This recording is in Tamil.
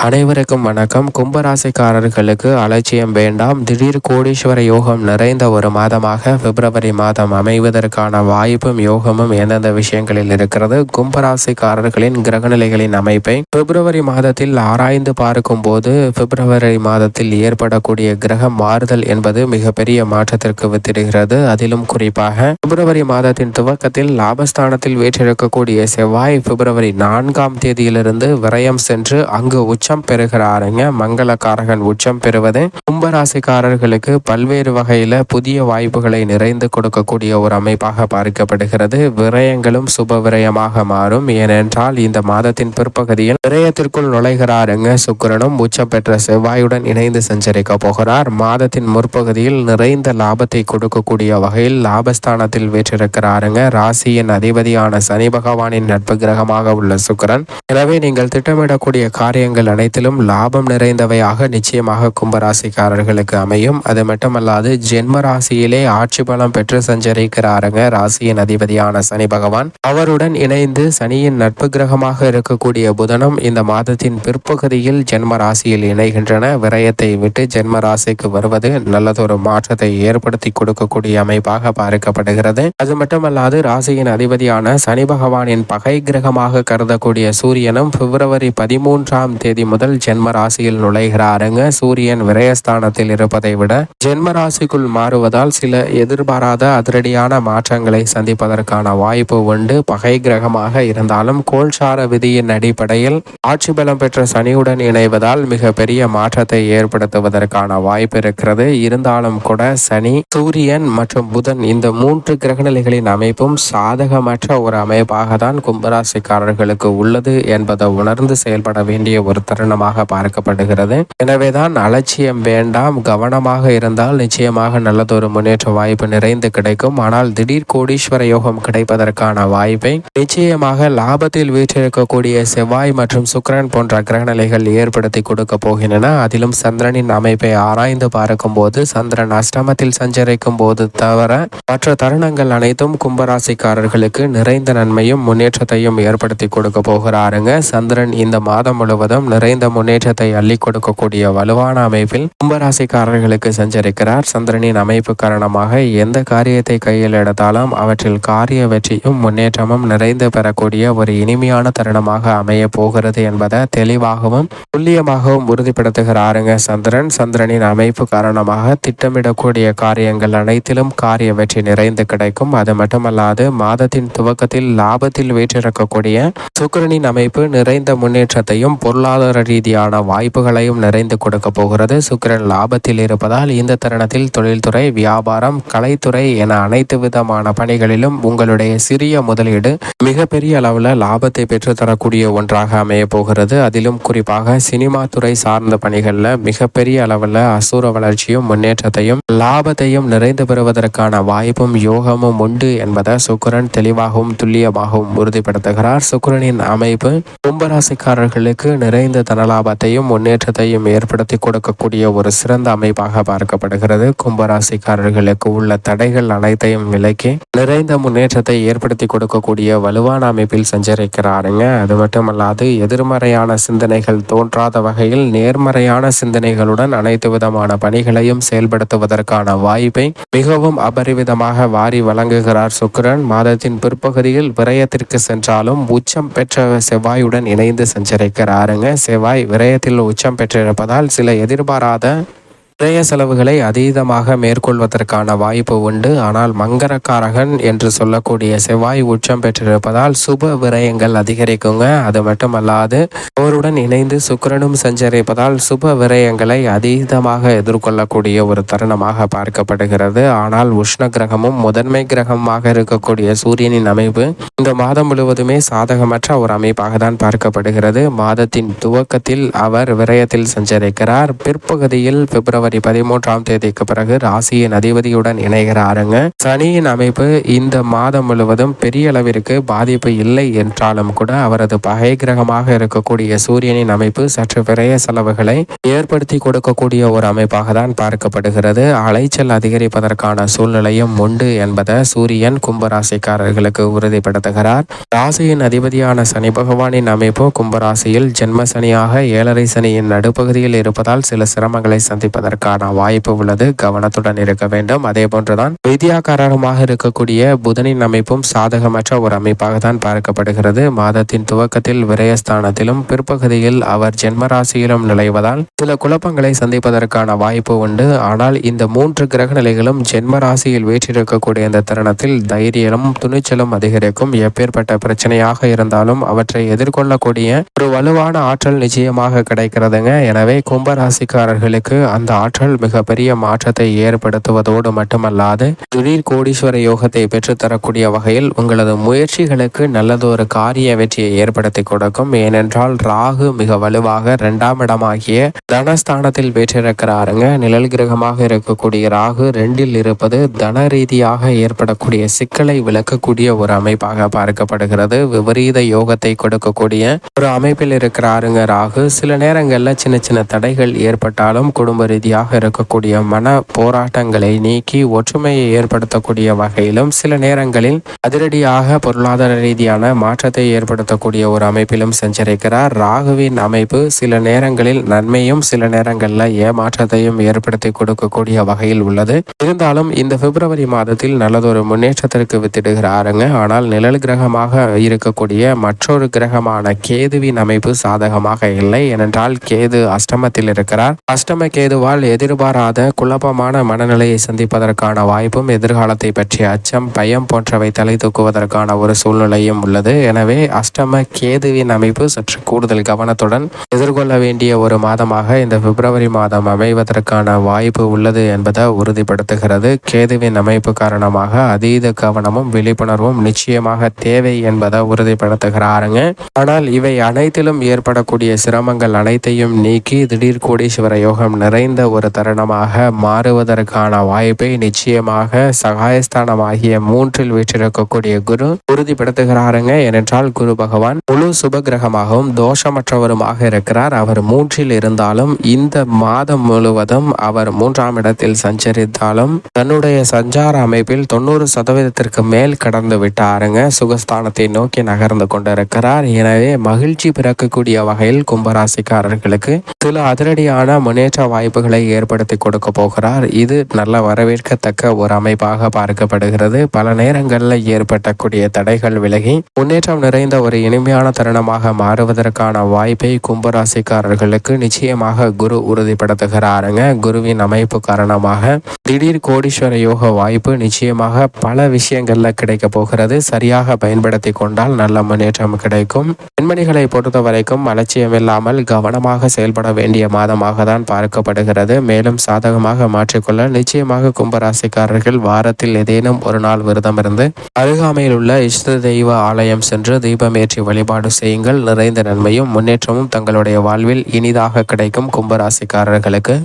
அனைவருக்கும் வணக்கம். கும்பராசிக்காரர்களுக்கு அலட்சியம் வேண்டாம். திடீர் கோடீஸ்வர யோகம் நிறைந்த ஒரு மாதமாக பிப்ரவரி மாதம் அமைவதற்கான வாய்ப்பும் யோகமும் எந்தெந்த விஷயங்களில் இருக்கிறது, கும்பராசிக்காரர்களின் கிரகநிலைகளின் அமைப்பை பிப்ரவரி மாதத்தில் ஆராய்ந்து பார்க்கும் போது பிப்ரவரி மாதத்தில் ஏற்படக்கூடிய கிரக மாறுதல் என்பது மிகப்பெரிய மாற்றத்திற்கு வித்திடுகிறது. அதிலும் குறிப்பாக பிப்ரவரி மாதத்தின் துவக்கத்தில் லாபஸ்தானத்தில் வீற்றிருக்கக்கூடிய செவ்வாய் பிப்ரவரி 4ஆம் தேதியிலிருந்து விரயம் சென்று அங்கு உச்சம் பெறுகிறாருங்க. மங்களக்காரகன் உச்சம் பெறுவது கும்பராசிக்காரர்களுக்கு பல்வேறு வகையில புதிய வாய்ப்புகளை நிறைந்து கொடுக்கக்கூடிய ஒரு அமைப்பாக பார்க்கப்படுகிறது. விரயங்களும் சுப விரயமாக மாறும். ஏனென்றால் இந்த மாதத்தின் பிற்பகுதியில் விரயத்திற்குள் நுழைகிறாருங்க. சுக்கிரனும் உச்சம் பெற்ற செவ்வாயுடன் இணைந்து சஞ்சரிக்க போகிறார். மாதத்தின் முற்பகுதியில் நிறைந்த லாபத்தை கொடுக்கக்கூடிய வகையில் லாபஸ்தானத்தில் வீற்றிருக்கிறாருங்க. ராசியின் அதிபதியான சனி பகவானின் நட்பு கிரகமாக உள்ள சுக்கிரன். எனவே நீங்கள் திட்டமிடக்கூடிய காரியங்கள் அனைத்திலும் லாபம் நிறைந்தவையாக நிச்சயமாக கும்பராசிக்காரர்களுக்கு அமையும். அது மட்டுமல்லாது ஜென்ம ராசியிலே ஆட்சி பலம் பெற்று சஞ்சரிக்கிறாருங்க ராசியின் அதிபதியான சனி பகவான். அவருடன் இணைந்து சனியின் நட்பு கிரகமாக இருக்கக்கூடிய புதனும் இந்த மாதத்தின் பிற்பகுதியில் ஜென்ம ராசியில் இணைகின்றன. விரயத்தை விட்டு ஜென்ம ராசிக்கு வருவது நல்லதொரு மாற்றத்தை ஏற்படுத்தி கொடுக்கக்கூடிய அமைப்பாக பார்க்கப்படுகிறது. அது மட்டுமல்லாது ராசியின் அதிபதியான சனி பகவானின் பகை கிரகமாக கருதக்கூடிய சூரியனும் பிப்ரவரி 13ஆம் தேதி முதல் ஜென்ம ராசியில் நுழைகிறாருங்க. சூரியன் விரயஸ்தானத்தில் இருப்பதை விட ஜென்ம ராசிக்குள் மாறுவதால் சில எதிர்பாராத அதிரடியான மாற்றங்களை சந்திப்பதற்கான வாய்ப்பு உண்டு. பகை கிரகமாக இருந்தாலும் கோல்சார விதியின் அடிப்படையில் ஆட்சி பலம் பெற்ற சனியுடன் இணைவதால் மிக பெரிய மாற்றத்தை ஏற்படுத்துவதற்கான வாய்ப்பு இருக்கிறது. இருந்தாலும் கூட சனி, சூரியன் மற்றும் புதன் இந்த 3 கிரகநிலைகளின் அமைப்பும் சாதகமற்ற ஒரு அமைப்பாக தான் கும்பராசிக்காரர்களுக்கு உள்ளது என்பதை உணர்ந்து செயல்பட வேண்டிய ஒரு தருணமாக பார்க்கப்படுகிறது. எனவேதான் அலட்சியம் வேண்டாம், கவனமாக இருந்தால் நிச்சயமாக நல்லதொரு முன்னேற்ற வாய்ப்பு நிறைந்து கிடைக்கும். ஆனால் திடீர் கோடீஸ்வர யோகம் கிடைப்பதற்கான வாய்ப்பை நிச்சயமாக லாபத்தில் வீற்றிருக்கக்கூடிய செவ்வாய் மற்றும் சுக்கிரன் போன்ற கிரகநிலைகள் ஏற்படுத்தி கொடுக்க போகின்றன. அதிலும் சந்திரனின் அமைப்பை ஆராய்ந்து பார்க்கும் போது சந்திரன் அஷ்டமத்தில் சஞ்சரிக்கும் போது தவிர மற்ற தருணங்கள் அனைத்தும் கும்பராசிக்காரர்களுக்கு நிறைந்த நன்மையும் முன்னேற்றத்தையும் ஏற்படுத்தி கொடுக்க போகிறாருங்க. சந்திரன் இந்த மாதம் முழுவதும் நிறைந்த முன்னேற்றத்தை அள்ளி கொடுக்கக்கூடிய வலுவான அமைப்பில் கும்பராசிக்காரர்களுக்கு சஞ்சரிக்கிறார். சந்திரனின் அமைப்பு காரணமாக எந்த காரியத்தை கையில் எடுத்தாலும் அவற்றில் காரிய வெற்றியும் முன்னேற்றமும் நிறைந்து பெறக்கூடிய ஒரு இனிமையான தருணமாக அமைய போகிறது என்பதை தெளிவாகவும் துல்லியமாகவும் உறுதிப்படுத்துகிறாருங்க சந்திரன். சந்திரனின் அமைப்பு காரணமாக திட்டமிடக்கூடிய காரியங்கள் அனைத்திலும் காரிய வெற்றி நிறைந்து கிடைக்கும். அது மட்டுமல்லாது மாதத்தின் துவக்கத்தில் லாபத்தில் வீற்றிருக்கக்கூடிய சுக்கிரனின் அமைப்பு நிறைந்த முன்னேற்றத்தையும் பொருளாதார ரீதியான வாய்ப்புகளையும் நிறைந்து கொடுக்க போகிறது. சுக்கிரன் லாபத்தில் இருப்பதால் இந்த தருணத்தில் தொழில்துறை, வியாபாரம், கலைத்துறை என அனைத்து விதமான பணிகளிலும் உங்களுடைய சிறிய முதலீடு மிகப்பெரிய அளவில் லாபத்தை பெற்றுத்தரக்கூடிய ஒன்றாக அமைய போகிறது. அதிலும் குறிப்பாக சினிமா துறை சார்ந்த பணிகளில் மிகப்பெரிய அளவில் அசூர வளர்ச்சியும் முன்னேற்றத்தையும் லாபத்தையும் நிறைந்து பெறுவதற்கான வாய்ப்பும் யோகமும் உண்டு என்பதை சுக்கிரன் தெளிவாகவும் துல்லியமாகவும் உறுதிப்படுத்துகிறார். சுக்கிரனின் அமைப்பு கும்பராசிக்காரர்களுக்கு நிறைந்த தனலாபத்தையும் முன்னேற்றத்தையும் ஏற்படுத்தி கொடுக்கக்கூடிய ஒரு சிறந்த அமைப்பாக பார்க்கப்படுகிறது. கும்பராசிக்காரர்களுக்கு உள்ள தடைகள் அனைத்தையும் விலக்கி நிறைந்த முன்னேற்றத்தை ஏற்படுத்தி கொடுக்கக்கூடிய வலுவான அமைப்பில் சஞ்சரிக்கிறாருங்க. அது மட்டுமல்லாது எதிர்மறையான சிந்தனைகள் தோன்றாத வகையில் நேர்மறையான சிந்தனைகளுடன் அனைத்து விதமான பணிகளையும் செயல்படுத்துவதற்கான வாய்ப்பை மிகவும் அபரிவிதமாக வாரி வழங்குகிறார் சுக்கிரன். மாதத்தின் பிற்பகுதியில் விரயத்திற்கு சென்றாலும் உச்சம் பெற்ற செவ்வாயுடன் இணைந்து சஞ்சரிக்கிறாருங்க. செவ்வாய் விரயத்தில் உச்சம் பெற்றிருப்பதால் சில எதிர்பாராத விரய செலவுகளை அதீதமாக மேற்கொள்வதற்கான வாய்ப்பு உண்டு. ஆனால் மங்கரக்காரகன் என்று சொல்லக்கூடிய செவ்வாய் உச்சம் பெற்றிருப்பதால் சுப விரயங்கள் அதிகரிக்குங்க. அது மட்டுமல்லாது அவருடன் இணைந்து சுக்கிரனும் சஞ்சரிப்பதால் சுப விரயங்களை அதீதமாக எதிர்கொள்ளக்கூடிய ஒரு தருணமாக பார்க்கப்படுகிறது. ஆனால் உஷ்ண கிரகமும் முதன்மை கிரகமாக இருக்கக்கூடிய சூரியனின் அமைப்பு இந்த மாதம் முழுவதுமே சாதகமற்ற ஒரு அமைப்பாக தான் பார்க்கப்படுகிறது. மாதத்தின் துவக்கத்தில் அவர் விரயத்தில் சஞ்சரிக்கிறார். பிற்பகுதியில் பிப்ரவரி பிப்ரவரி 13ஆம் தேதிக்கு பிறகு ராசியின் அதிபதியுடன் இணைகிறாருங்க. சனியின் அமைப்பு இந்த மாதம் முழுவதும் பெரிய அளவிற்கு பாதிப்பு இல்லை என்றாலும் கூட அவரது பகை கிரகமாக இருக்கக்கூடிய சூரியனின் அமைப்பு சற்று விரய செலவுகளை ஏற்படுத்தி கொடுக்கக்கூடிய ஒரு அமைப்பாக தான் பார்க்கப்படுகிறது. அலைச்சல் அதிகரிப்பதற்கான சூழ்நிலையும் உண்டு என்பதை சூரியன் கும்பராசிக்காரர்களுக்கு உறுதிப்படுத்துகிறார். ராசியின் அதிபதியான சனி பகவானின் அமைப்பு கும்பராசியில் ஜென்ம சனியாக 7.5 சனியின் நடுப்பகுதியில் இருப்பதால் சில சிரமங்களை சந்திப்பதற்கான வாய்ப்பு உள்ளது. கவனத்துடன் இருக்க வேண்டும். அதே போன்றுதான் வித்யாகாரகமாக இருக்கக்கூடிய புதனின் அமைப்பும் சாதகமற்ற ஒரு அமைப்பாக தான் பார்க்கப்படுகிறது. மாதத்தின் துவக்கத்தில் விரயஸ்தானத்திலும் பிற்பகுதியில் அவர் ஜென்மராசியிலும் நுழைவதால் சில குழப்பங்களை சந்திப்பதற்கான வாய்ப்பு உண்டு. ஆனால் இந்த 3 கிரக நிலைகளும் ஜென்மராசியில் வீற்றிருக்கக்கூடிய இந்த தருணத்தில் தைரியமும் துணிச்சலும் அதிகரிக்கும். எப்பேற்பட்ட பிரச்சனையாக இருந்தாலும் அவற்றை எதிர்கொள்ளக்கூடிய ஒரு வலுவான ஆற்றல் நிச்சயமாக கிடைக்கிறதுங்க. எனவே கும்பராசிக்காரர்களுக்கு அந்த ஆற்றல் மிகப்பெரிய மாற்றத்தை ஏற்படுத்துவதோடு மட்டுமல்லாது திடீர் கோடீஸ்வர யோகத்தை பெற்றுத்தரக்கூடிய வகையில் உங்களது முயற்சிகளுக்கு நல்லதொரு காரிய வெற்றியை ஏற்படுத்தி கொடுக்கும். ஏனென்றால் ராகு மிக வலுவாக 2ஆம் இடமாகிய தனஸ்தானத்தில் பெற்றிருக்கிறாருங்க. நிழல் கிரகமாக இருக்கக்கூடிய ராகு 2இல் இருப்பது தன ரீதியாக ஏற்படக்கூடிய சிக்கலை விளக்கக்கூடிய ஒரு அமைப்பாக பார்க்கப்படுகிறது. விபரீத யோகத்தை கொடுக்கக்கூடிய ஒரு அமைப்பில் இருக்கிறாருங்க ராகு. சில நேரங்களில் சின்ன சின்ன தடைகள் ஏற்பட்டாலும் குடும்ப ரீதியாக இருக்கக்கூடிய மன போராட்டங்களை நீக்கி ஒற்றுமையை ஏற்படுத்தக்கூடிய வகையிலும் சில நேரங்களில் அதிரடியாக பொருளாதார ரீதியான மாற்றத்தை ஏற்படுத்தக்கூடிய ஒரு அமைப்பிலும் சஞ்சரிக்கிறார். ராகுவின் அமைப்பு சில நேரங்களில் நன்மையும் சில நேரங்களில் ஏமாற்றத்தையும் ஏற்படுத்தி கொடுக்கக்கூடிய வகையில் உள்ளது. இருந்தாலும் இந்த பிப்ரவரி மாதத்தில் நல்லதொரு முன்னேற்றத்திற்கு வித்திடுகிறாருங்க. ஆனால் நிழல் கிரகமாக இருக்கக்கூடிய மற்றொரு கிரகமான கேதுவின் அமைப்பு சாதகமாக இல்லை. ஏனென்றால் கேது அஷ்டமத்தில் இருக்கிறார். அஷ்டம கேதுவால் எதிர்பாராத குழப்பமான மனநிலையை சந்திப்பதற்கான வாய்ப்பும் எதிர்காலத்தை பற்றிய அச்சம் பயம் போன்றவை தலை தூக்குவதற்கான ஒரு சூழ்நிலையும் உள்ளது. எனவே அஷ்டம கேதுவின் அமைப்பு சற்று கூடுதல் கவனத்துடன் எதிர்கொள்ள வேண்டிய ஒரு மாதமாக இந்த பிப்ரவரி மாதம் அமைவதற்கான வாய்ப்பு உள்ளது என்பதை உறுதிப்படுத்துகிறது. கேதுவின் அமைப்பு காரணமாக அதீத கவனமும் விழிப்புணர்வும் நிச்சயமாக தேவை என்பதை உறுதிப்படுத்துகிறாருங்க. ஆனால் இவை அனைத்திலும் ஏற்படக்கூடிய சிரமங்கள் அனைத்தையும் நீக்கி திடீர் கோடீஸ்வர யோகம் நிறைந்த ஒரு தருணமாக மாறுவதற்கான வாய்ப்பை நிச்சயமாக சகாயஸ்தானமாகிய 3இல் வீற்றிருக்கக்கூடிய குரு உறுதிப்படுத்துகிறாருங்க. ஏனென்றால் குரு பகவான் முழு சுப கிரகமாகவும் தோஷமற்றவருமாக இருக்கிறார். அவர் 3இல் இருந்தாலும் இந்த மாதம் முழுவதும் அவர் 3ஆம் இடத்தில் சஞ்சரித்தாலும் தன்னுடைய சஞ்சார அமைப்பில் 90% மேல் கடந்து விட்டாருங்க. சுகஸ்தானத்தை நோக்கி நகர்ந்து கொண்டிருக்கிறார். எனவே மகிழ்ச்சி பிறக்கக்கூடிய வகையில் கும்பராசிக்காரர்களுக்கு சில அதிரடியான முன்னேற்ற வாய்ப்புகளை ஏற்படுத்தி கொடுக்க போகிறார். இது நல்ல வரவேற்கத்தக்க ஒரு அமைப்பாக பார்க்கப்படுகிறது. பல நேரங்களில் ஏற்பட்டக்கூடிய தடைகள் விலகி முன்னேற்றம் நிறைந்த ஒரு இனிமையான தருணமாக மாறுவதற்கான வாய்ப்பை கும்பராசிக்காரர்களுக்கு நிச்சயமாக குரு உறுதிப்படுத்துகிறாருங்க. குருவின் அமைப்பு காரணமாக திடீர் கோடீஸ்வர யோக வாய்ப்பு நிச்சயமாக பல விஷயங்கள்ல கிடைக்க போகிறது. சரியாக பயன்படுத்தி கொண்டால் நல்ல முன்னேற்றம் கிடைக்கும். பெண்மணிகளை பொறுத்த வரைக்கும் அலட்சியம் இல்லாமல் கவனமாக செயல்பட வேண்டிய மாதமாக தான் பார்க்கப்படுகிறது. மேலும் சாதகமாக மாற்றிக்கொள்ள நிச்சயமாக கும்பராசிக்காரர்கள் வாரத்தில் ஏதேனும் ஒரு நாள் விரதம் இருந்து அருகாமையில் உள்ள இஷ்ட தெய்வ ஆலயம் சென்று தீபமேற்றி வழிபாடு செய்யுங்கள். நிறைந்த நன்மையும் முன்னேற்றமும் தங்களுடைய வாழ்வில் இனிதாக கிடைக்கும் கும்பராசிக்காரர்களுக்கு.